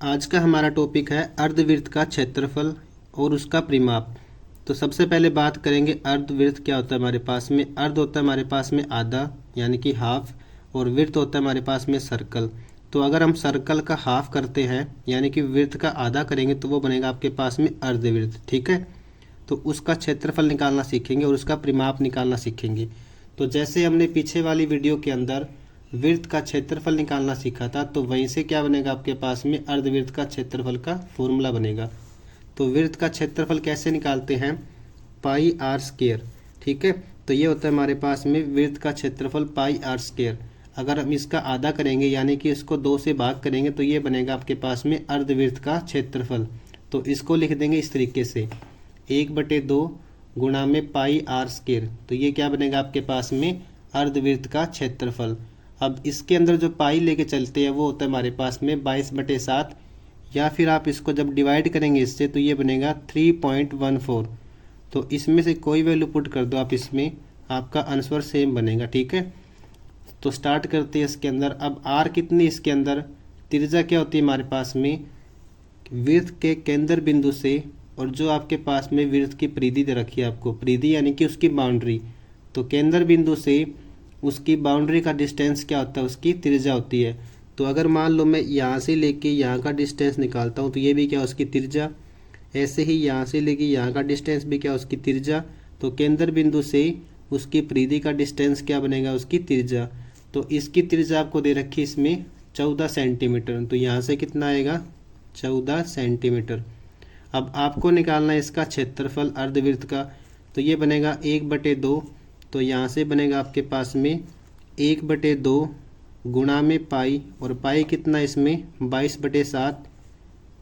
आज का हमारा टॉपिक है अर्धवृत्त का क्षेत्रफल और उसका परिमाप। तो सबसे पहले बात करेंगे अर्धवृत्त क्या होता है हमारे पास में। अर्ध होता है हमारे पास में आधा यानी कि हाफ, और वृत्त होता है हमारे पास में सर्कल। तो अगर हम सर्कल का हाफ करते हैं यानी कि वृत्त का आधा करेंगे तो वो बनेगा आपके पास में अर्धवृत्त। ठीक है, तो उसका क्षेत्रफल निकालना सीखेंगे और उसका परिमाप निकालना सीखेंगे। तो जैसे हमने पीछे वाली वीडियो के अंदर वृत्त का क्षेत्रफल निकालना सीखा था, तो वहीं से क्या बनेगा आपके पास में अर्धवृत्त का क्षेत्रफल का फॉर्मूला बनेगा। तो वृत्त का क्षेत्रफल कैसे निकालते हैं, पाई आर स्क्वायर। ठीक है, तो ये होता है हमारे पास में वृत्त का क्षेत्रफल पाई आर स्क्वायर। अगर हम इसका आधा करेंगे यानी कि इसको 2 से भाग करेंगे तो ये बनेगा आपके पास में अर्धवृत्त का क्षेत्रफल। तो इसको लिख देंगे इस तरीके से 1/2 गुणा में पाई आर स्क्वायर। तो ये क्या बनेगा आपके पास में अर्धवृत्त का क्षेत्रफल। अब इसके अंदर जो पाई लेके चलते हैं वो होता है हमारे पास में 22/7, या फिर आप इसको जब डिवाइड करेंगे इससे तो ये बनेगा 3.14। तो इसमें से कोई वैल्यू पुट कर दो आप, इसमें आपका आंसर सेम बनेगा। ठीक है, तो स्टार्ट करते हैं इसके अंदर। अब आर कितनी, इसके अंदर त्रिज्या क्या होती है हमारे पास में वृत्त के केंद्र बिंदु से, और जो आपके पास में वृत्त की परिधि दे रखी है आपको, परिधि यानी कि उसकी बाउंड्री। तो केंद्र बिंदु से उसकी बाउंड्री का डिस्टेंस क्या होता है, उसकी त्रिज्या होती है। तो अगर मान लो मैं यहाँ से लेके यहाँ का डिस्टेंस निकालता हूँ तो ये भी क्या उसकी त्रिज्या। ऐसे ही यहाँ से लेके यहाँ का डिस्टेंस भी क्या उसकी त्रिज्या। तो केंद्र बिंदु से उसकी परिधि का डिस्टेंस क्या बनेगा, उसकी त्रिज्या। तो इसकी त्रिज्या आपको दे रखी है इसमें 14 सेंटीमीटर। तो यहाँ से कितना आएगा 14 सेंटीमीटर। अब आपको निकालना है इसका क्षेत्रफल अर्धवृत्त का। तो ये बनेगा 1/2। तो यहाँ से बनेगा आपके पास में 1/2 गुणा में पाई, और पाई कितना इसमें 22/7।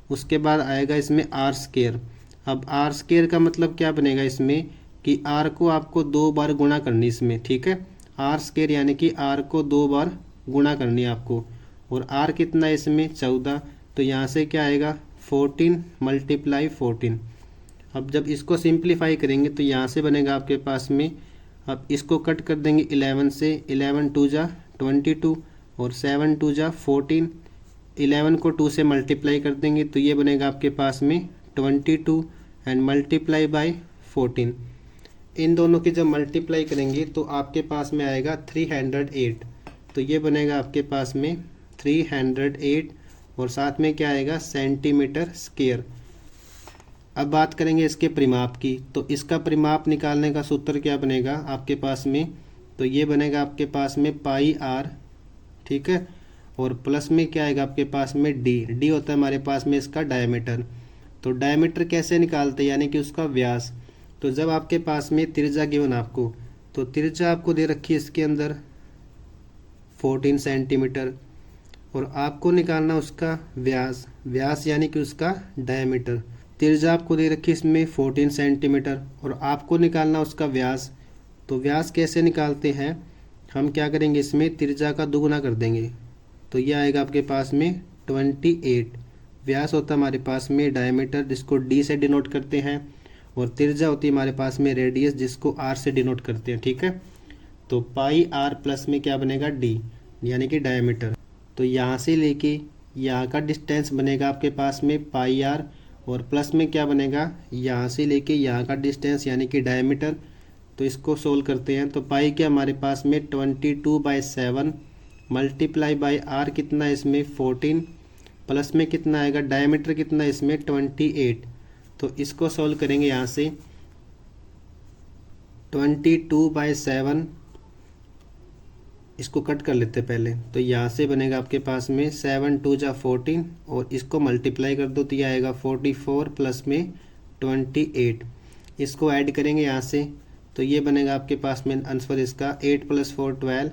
उसके बाद आएगा इसमें आर स्क्वायर। अब आर स्क्वायर का मतलब क्या बनेगा इसमें कि आर को आपको 2 बार गुणा करनी इसमें। ठीक है, आर स्क्वायर यानी कि आर को 2 बार गुणा करनी है आपको, और आर कितना है इसमें 14। तो यहाँ से क्या आएगा 14 × 14। अब जब इसको सिंप्लीफाई करेंगे तो यहाँ से बनेगा आपके पास में, अब इसको कट कर देंगे 11 से, 11 2 जा 22 और 7 2 जा 14। 11 को 2 से मल्टीप्लाई कर देंगे तो ये बनेगा आपके पास में 22 एंड मल्टीप्लाई बाय 14। इन दोनों की जब मल्टीप्लाई करेंगे तो आपके पास में आएगा 308। तो ये बनेगा आपके पास में 308, और साथ में क्या आएगा सेंटीमीटर स्क्वायर। अब बात करेंगे इसके परिमाप की। तो इसका परिमाप निकालने का सूत्र क्या बनेगा आपके पास में, तो ये बनेगा आपके पास में पाई आर। ठीक है, और प्लस में क्या आएगा आपके पास में डी। डी होता है हमारे पास में इसका डायमीटर। तो डायमीटर कैसे निकालते हैं यानी कि उसका व्यास। तो जब आपके पास में त्रिज्या गिवन आपको, तो त्रिज्या आपको दे रखी है इसके अंदर 14 सेंटीमीटर, और आपको निकालना उसका व्यास। व्यास यानी कि उसका डायमीटर। त्रिज्या आपको दे रखी है इसमें 14 सेंटीमीटर और आपको निकालना उसका व्यास। तो व्यास कैसे निकालते हैं, हम क्या करेंगे इसमें त्रिज्या का दुगुना कर देंगे। तो ये आएगा आपके पास में 28। व्यास होता है हमारे पास में डायमीटर, जिसको डी से डिनोट करते हैं, और त्रिज्या होती है हमारे पास में रेडियस, जिसको आर से डिनोट करते हैं। ठीक है, तो पाई आर प्लस में क्या बनेगा डी यानी कि डायमीटर। तो यहाँ से लेके यहाँ का डिस्टेंस बनेगा आपके पास में पाई आर, और प्लस में क्या बनेगा यहाँ से लेके यहाँ का डिस्टेंस यानी कि डायमीटर। तो इसको सोल्व करते हैं। तो पाई क्या हमारे पास में 22/7 मल्टीप्लाई बाय आर कितना है इसमें 14, प्लस में कितना आएगा डायमीटर कितना है इसमें 28। तो इसको सोल्व करेंगे यहाँ से 22/7, इसको कट कर लेते पहले। तो यहाँ से बनेगा आपके पास में 7 2 जा 14, और इसको मल्टीप्लाई कर दो तो ये आएगा 44 प्लस में 28। इसको ऐड करेंगे यहाँ से तो ये बनेगा आपके पास में आंसर इसका 8 + 4 12,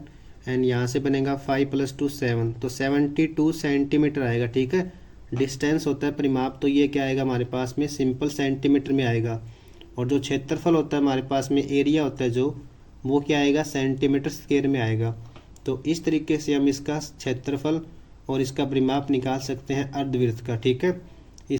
एंड यहाँ से बनेगा 5 + 2 7। तो 72 सेंटीमीटर आएगा। ठीक है, डिस्टेंस होता है परिमाप, तो ये क्या आएगा हमारे पास में सिंपल सेंटीमीटर में आएगा, और जो क्षेत्रफल होता है हमारे पास में एरिया होता है जो, वो क्या आएगा सेंटीमीटर स्क्वायर में आएगा। तो इस तरीके से हम इसका क्षेत्रफल और इसका परिमाप निकाल सकते हैं अर्धवृत्त का। ठीक है।